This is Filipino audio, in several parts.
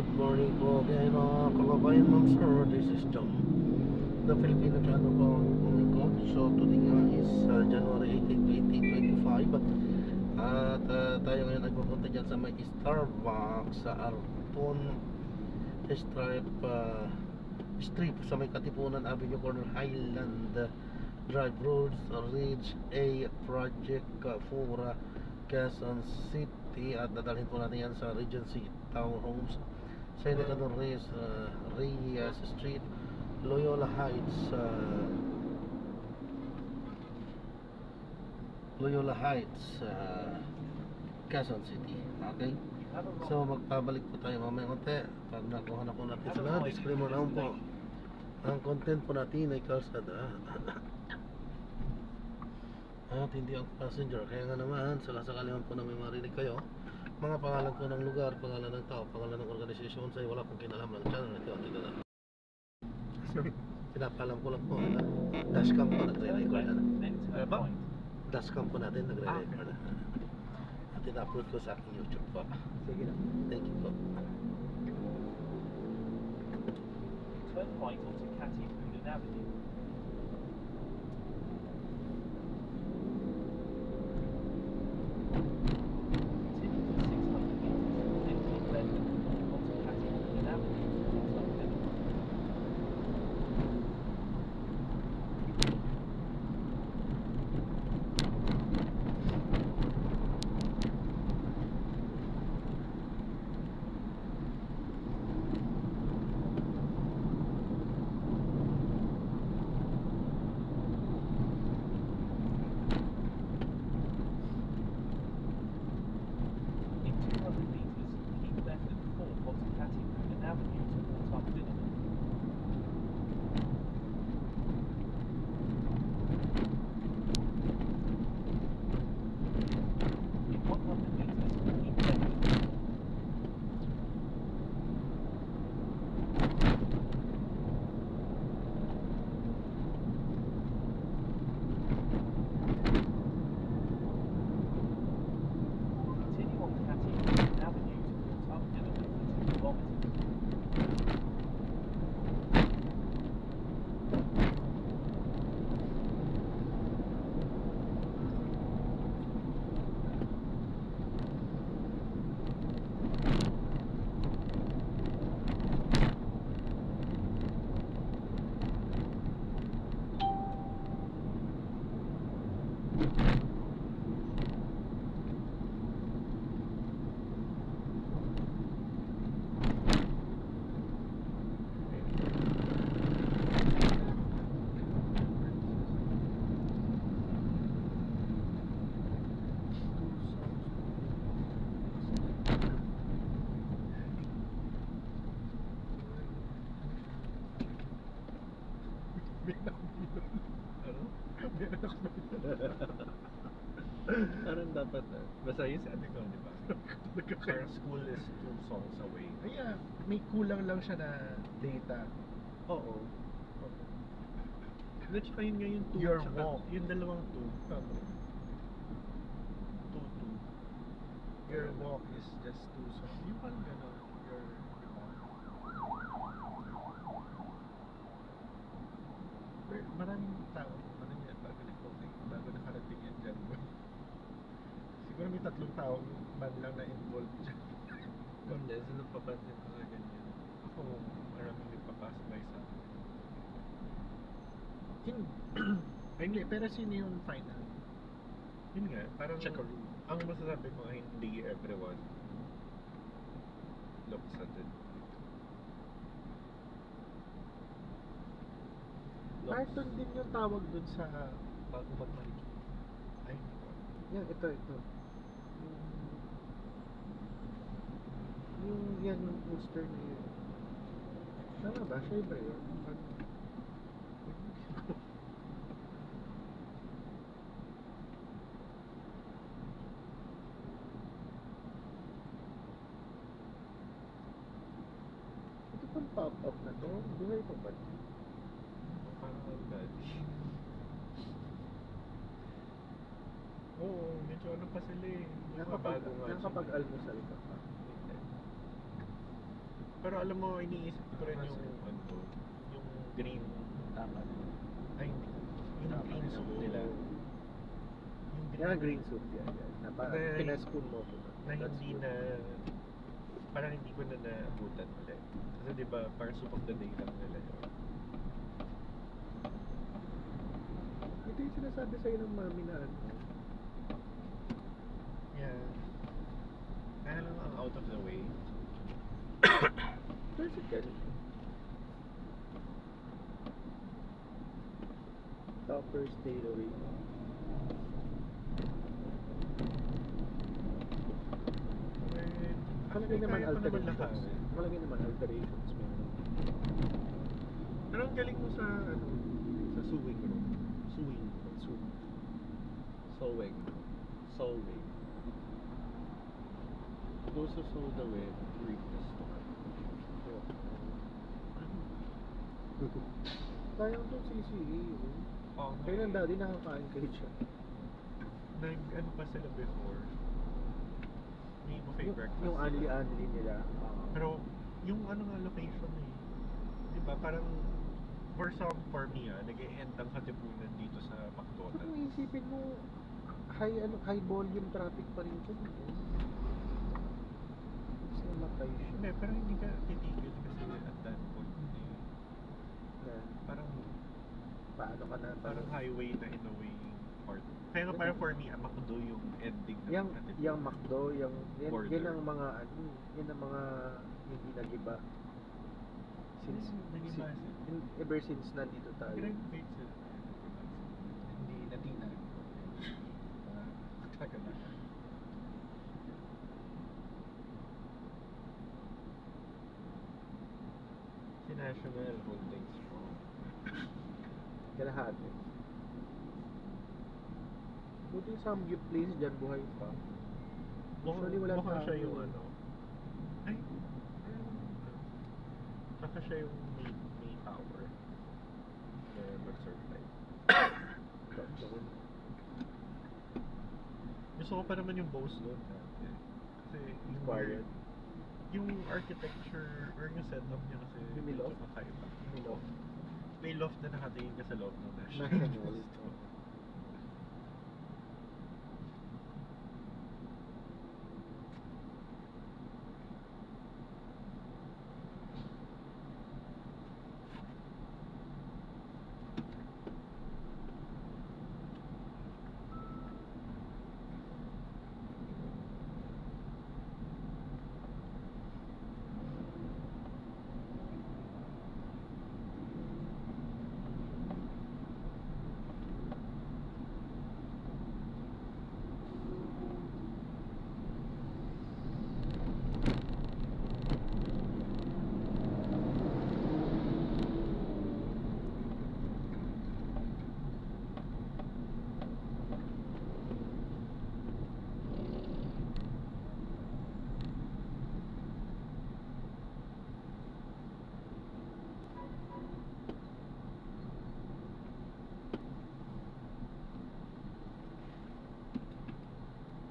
Good morning po again mga kababayan, ma'am sir. This is John, the Filipino channel po ko. So today nga is January 18, 2025. At tayo ngayon nagpupunta dyan sa may Starbucks sa Arton Strip sa may Katipunan Avenue Corner, Highland Drive Road, Ridge A Project for Quezon City. At dadalhin po natin yan sa Regency Townhomes, Seneca Reyes Street, Loyola Heights, Quezon City. Okay? So magpabalik po tayo mamaya konti pag nakuha na po natin sila. Disclaimer lang po, ang content po natin ay kalsada at hindi ang passenger. Kaya nga naman, sakasakali man po na may marinig kayo mga pangalan po ng lugar, pangalan ng tao, pangalan ng organisasyon, sa'yo wala pong kinalaman ng channel na ito. Pinapalam ko lang po, dashcam po nagre-record na. Dashcam po natin nagre-record na. At ina-upload ko sa aking YouTube po. Sige na. Thank you po. Turn right onto Catty Poonen Avenue. Parang dapat basta yun sa atin ko, di ba? Our school is 2 songs away. Kaya may kulang lang siya na data. Oo. At saka yun nga yung 2, Your tsaka walk. yung dalawang 2. 2. Your walk is just too soft. Yung parang gano'n. Your Pero maraming tao, ano yan, bago nakarating yan dyan. Siguro may 3 taong man lang na involved dyan. Hindi, so napapansin ko sa ganyan. Ako, Maraming nagpapasok by sa akin. hindi, pero sino yung final? Yun nga, parang Checkaroo. ang masasabi ko ay hindi everyone looks at it. Carton din yung tawag dun sa Bago magmalikit. ay, hindi ko. Yan, ito. Yung yan yung poster na yun. Tama ba? Siya ba yun? Ito pang pop-up na to. Buhay pa ba? Parang ang dati. Oo, medyo ano pa sila eh. Bago nga siya. Nakapag-almusal ka pa. Hindi. Pero alam mo, iniisip ko rin yung ano, yung green Dapat. ay hindi. Yung green soup nila. Yung Yeah, green soup yan. Na parang Na- pinaspoon mo ko. na hindi na parang hindi ko na naabutan ulit. Kasi di ba parang soup of the day lang nila yun. Ito yung sinasabi sa'yo ng mami na ano. Yeah. Kaya lang ang out of the way. Versatile. Toppers stay away. Malagay naman Kaya ko naman alterations. lakarin. Malagay naman alterations. Meron. Pero ang galing mo sa ano, sa sewing room. Sewing. Sewing. Sewing. Those who sew the web reap the storm. Sayang to CCA. Oo, Kaya ng daddy nakakain kayo siya. Ano pa sila before? May buffet breakfast. Yung sila. unli nila. Pero yung ano nga location eh. Di ba parang for me nag-e-end ang katipunan dito sa McDonald's. Kung isipin mo, high volume traffic pa rin siya. Kasi namatay siya. Hindi, pero hindi ka titigil kasi at that point parang Paano ka na? parang highway na in a way part. Kaya nga parang for me, ang McDo yung ending ng Yung katipunan. McDo, yan Border. ang mga yan ang mga hindi nagiba. Since Nagiba sila. ever since nandito tayo. Nag-renovate sila. Hindi natina. Tagal na. Si National holding strong. Kalahati. Buti yung Samgyup place dyan buhay pa. Usually wala Baka tao siya yung eh. ano. Ay. Baka siya yung may power. Na mag-survive. Gusto ko pa naman yung boss doon. Kasi yung Quiet. yung architecture or yung setup niya kasi Yung medyo loft? kakaiba. May loft. May loft na nakatingin ka sa loob ng National. National.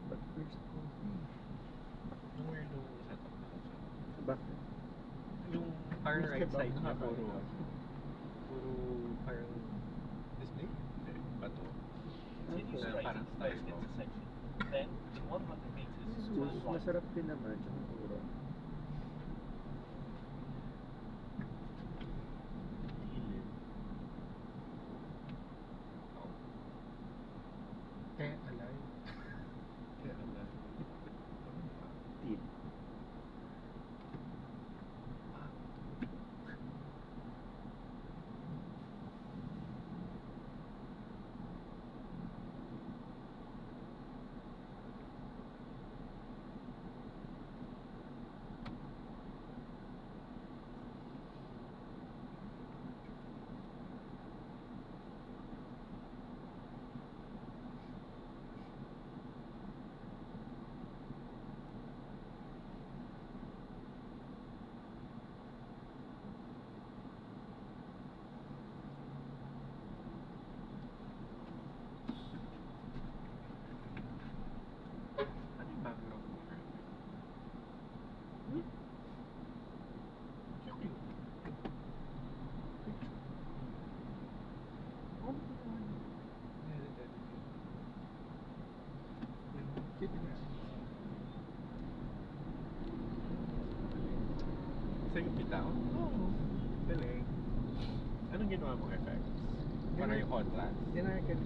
But first coffee. Yung weirdo setup nila siya. Bakit? Yung parang Yung right kebab side niya nakakain puro ka. puro parang display? Hindi, bato. Continue Na straight parang into style first mo. intersection. Then, in 100 meters, turn Juice, right. masarap din naman. Tsaka mura. Gilid. Oh. Kaya alay. Kaya alam. Tea. Sa'yo bitaw? Oo. Galing. Anong ginawa mong effects? Para yung contrast? Ginagawa.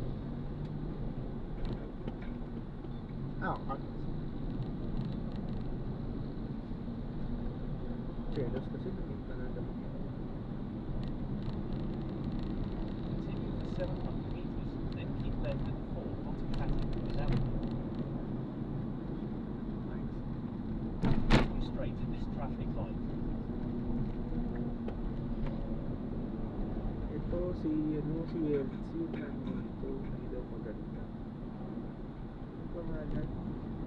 Chelos kasi lumit na nagamit yun. Continue for 700 meters, then keep left at 4 onto Catty Avenue. Continue straight at this traffic light. Ito si LC nandito, hindi daw maganda. Ano pangalan?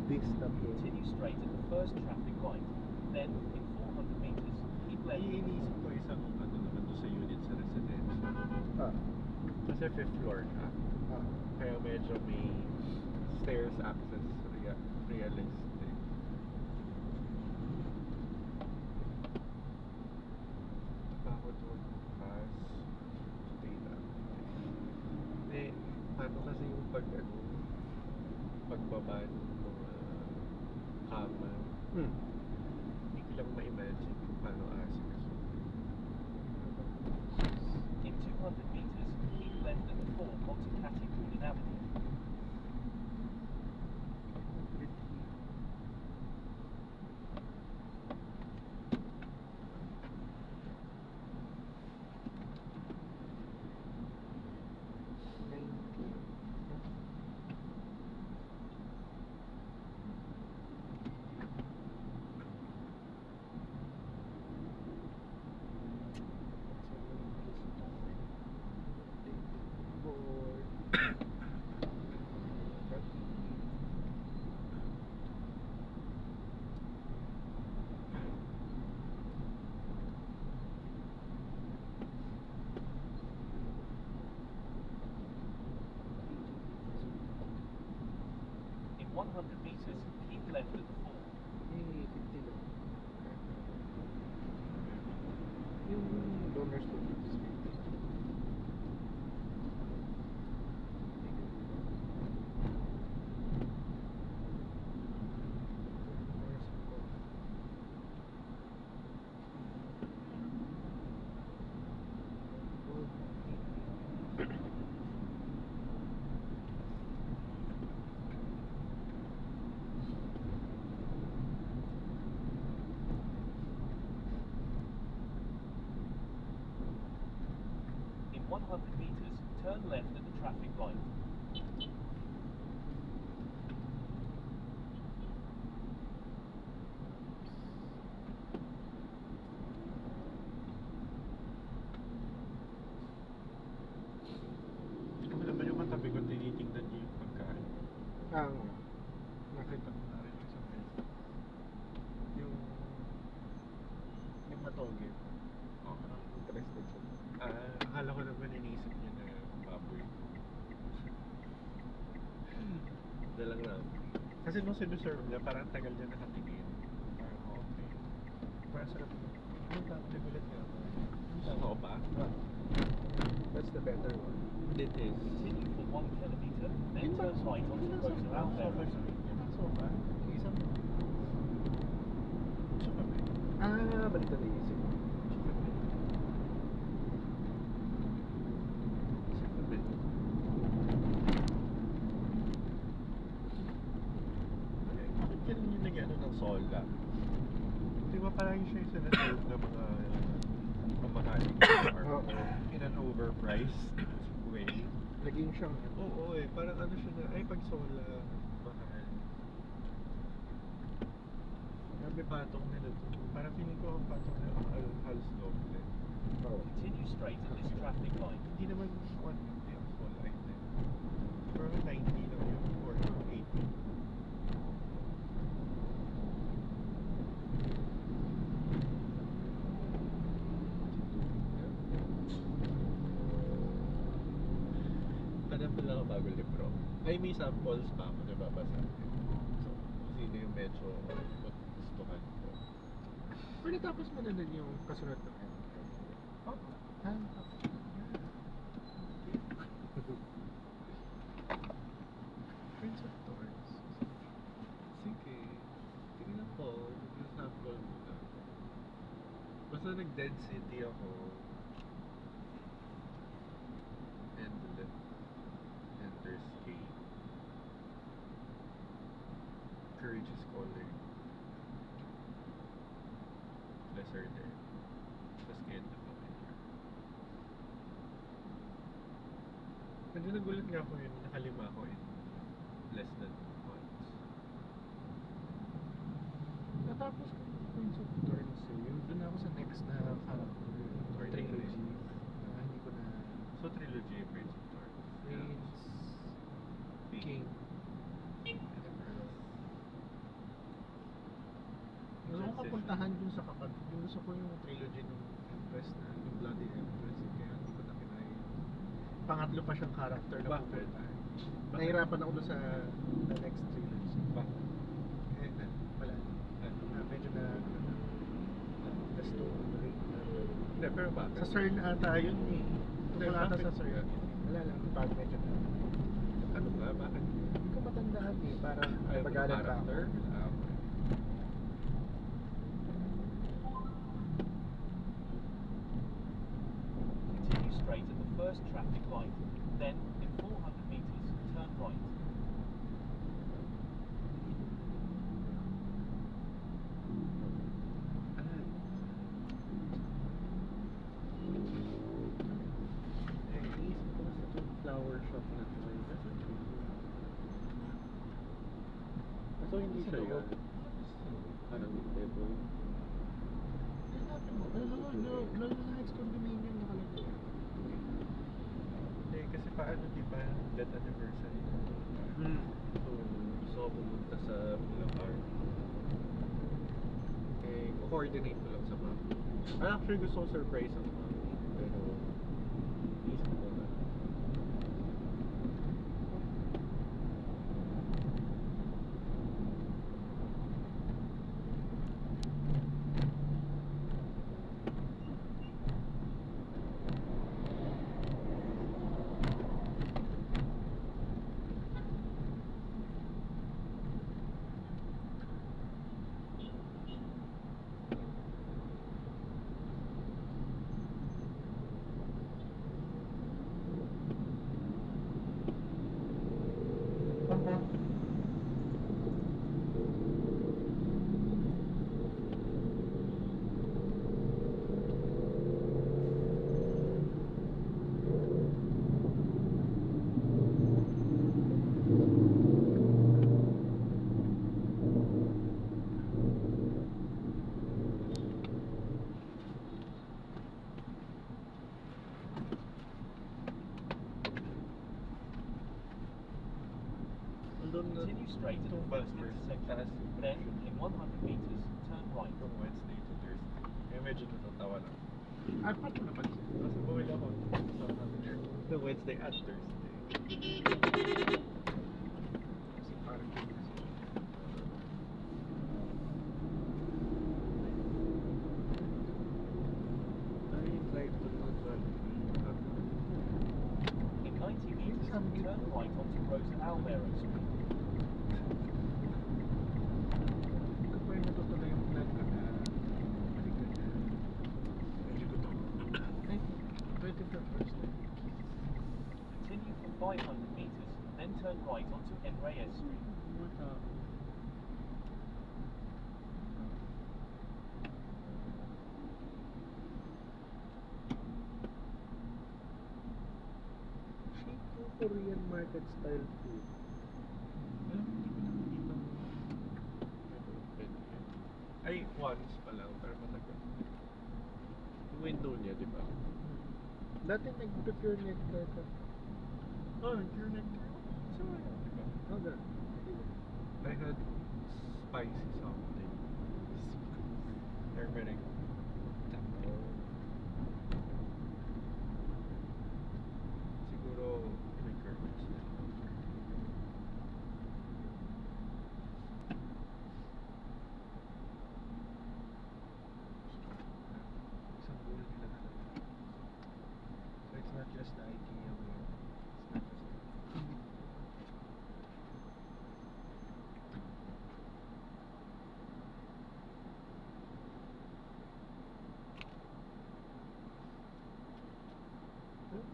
Vista Pro. Continue straight at the first traffic light. Then, in 400 meters, keep Ay, left. iniisip ko isang ano naman doon sa unit sa residential. Ah, Kasi 5th floor ka. ah. Kaya medyo may stairs access realistic. Bakit pass data? Eh, paano kasi yung pagbaba ng mga kama? Hindi ko lang ma-imagine kung paano asik. In 200 meters, keep left at the 4 onto Catty Avenue. In 100 meters, keep left at the 4. 50 lang. Yung donors to is 50. In 100 meters, turn left at the traffic light. Kami naman yung katabi ko, tinitingnan niyo yung pagkain. Nakita ko na rin yung sa mesa. Yung matoge. Parang interested siya. Akala ko naman iniisip niya na baboy. Dalang lang. Kasi nung sinuserve niya, parang tagal niya nakatingin. Parang okay. Parang sarap yun. Yung tapos ulit nga. Oo ba? That's the better one. It is. Continue for 1 kilometer, then turn right onto Roosevelt Avenue. Soba? Yung isang... Tsaka ba? Balik na naisip. Bakit ganun yung nag-ano ng sola? Di ba parang siya yung sinaserve na mga mamahaling or Oo. in an overpriced way? Naging siyang... Oo eh, parang ano siya na, ay pag sola, mahal. Grabe patong nila to. Parang feeling ko ang patong nila halos doble. Oo. Continue straight at this traffic light. Hindi naman 150 ang sola item. Parang 90 lang yun or 80. Hanap lang ako bago libro. Ay, may samples pa ako nababasa. So, kung sino yung medyo gustuhan ko. Pero tapos mo na din yung kasunod ng M. Oo. Prince of Thorns. Sige. Tingnan ko. Yung sample muna. Basta nag-Dead City ako. Ender's Gate. Courage is Calling. Lesser Dead. Tapos End of the Winter. Hindi, nagulat nga ako yun. Nakalima ako in less than months. Natapos ko yung Prince of Thorns eh. Yun, dun ako sa next na character. Or trilogy. Hindi ko na... So trilogy, Prince of Thorns. Prince... King. Gusto ko kapuntahan dun sa kapatid. Gusto ko yung trilogy ng Empress na, yung Bloody Empress. Kaya hindi ko na kinaya. Pangatlo pa siyang character na pupuntahan. Nahirapan ako dun sa the next trilogy. Bakit? Eh, wala. Medyo na story. Hindi, pero bakit? Sa CERN ata yun eh. Tungkol ata sa CERN. Wala lang, pag medyo na. Ano ba? Bakit? Hindi ko matandaan eh. Parang pagalan pa ako. Continue straight at the first traffic light. Then, in 400 meters, turn right. Flower shop na ito. So hindi siya yun? Ano, table? Next condominium nakalagay. Eh, kasi paano di ba that anniversary? So, gusto ko pumunta sa Bulacar. Eh, coordinate ko lang sa map. Actually, gusto ko surprise ang map. Pero, isip ko na. Continue straight at the first intersection. Then, in 100 meters, turn right. From Wednesday to Thursday. Eh, medyo natatawa lang. Apat mo naman siya. Kasi bumili ako sa Wednesday at Thursday. Kasi parking kasi. I drive to In 90 meters, turn right onto Rosa Alvaro Street. Hindi ko pa yung natutuloy yung plan ko na balikan na. Medyo gutom. Ay, pwede ka first time. Continue for 500 meters, then turn right onto Enreyes Street. Korean market style food. Alam mo, hindi ko nakikita. Ay, once pa lang, pero matagal. Yung window niya, di ba? Dati nag-pure nectar ka. Oh, pure nectar. So, di ba? Okay. I had spicy something. Turmeric. Siguro, requirements na. Isang bowl nila na lang. So it's not just the idea of it. It's not just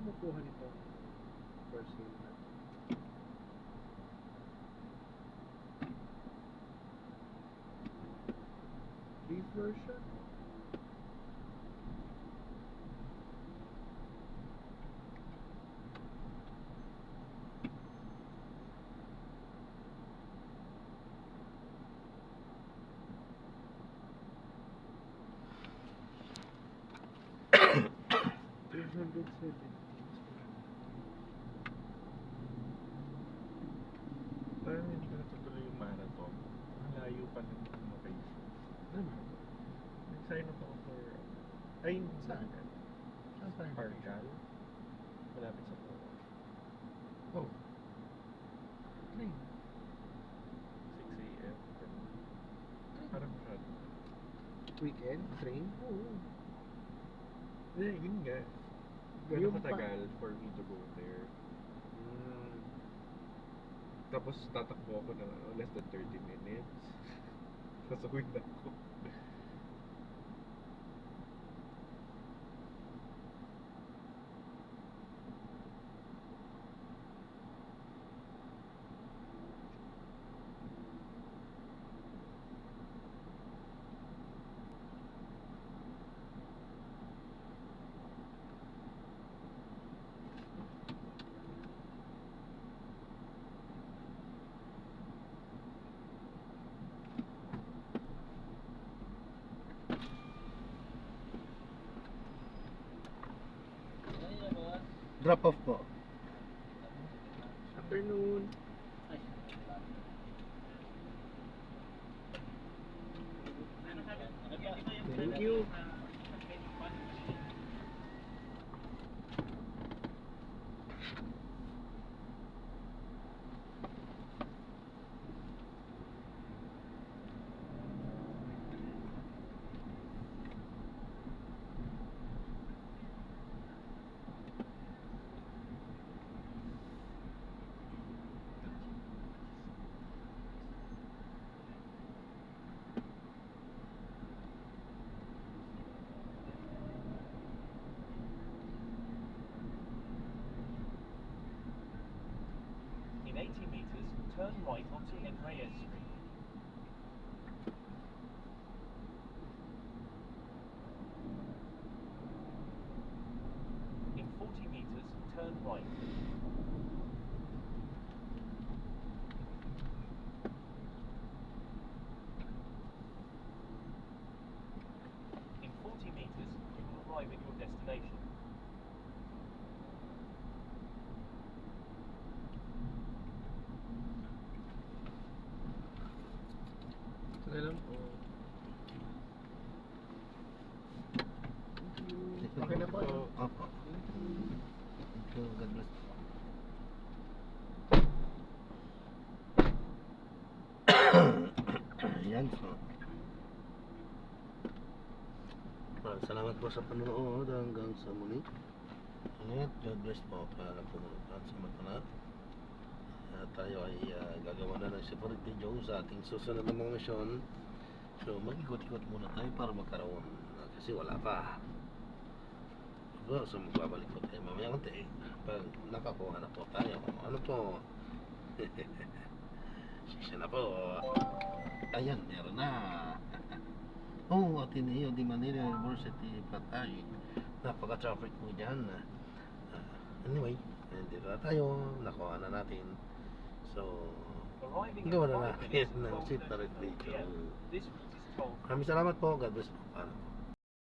kumukuha nito? First sale na. Beef version? Parang hindi ko natutuloy yung marathon. Ang layo pa ng location. Ano? Nag-sign up ako for... Ay, Saan? Saan tayo? Pargal. Malapit sa Puro. Oh. Train. 6 a.m. Parang masyado. Weekend? Train? Oo. Hindi, yun nga. Yung Gano'n pa- katagal for me to go there. Tapos tatakbo ako na less than 30 minutes. Tapos uwi na ako. Drop off po. Afternoon. Thank you. In 80 metres, turn right onto Henriez Street. In 40 metres, turn right. In 40 metres, you will arrive at your destination. Sige lang po. Okay na po. Opo. Thank you. God bless po. Ayan po. Salamat po sa panonood hanggang sa muli. Ingat, God bless po. Paalam po muna. Sa mata tayo ay gagawa na ng separate video sa ating susunod na mga misyon. So mag-ikot-ikot muna tayo para magkaroon kasi wala pa. So magbabalik po tayo mamaya konti pag nakakuha na po tayo. Ano po? Sisya na po. Ayan, meron na. Oh, Ateneo de Manila University Patay. Napaka-traffic po dyan. Anyway, dito na tayo. Nakuha na natin. So, Arriving gawa at na 5 natin minutes ng before separate 7:30 video. PM. This route is toll. Maraming salamat po. God bless po. Paano po?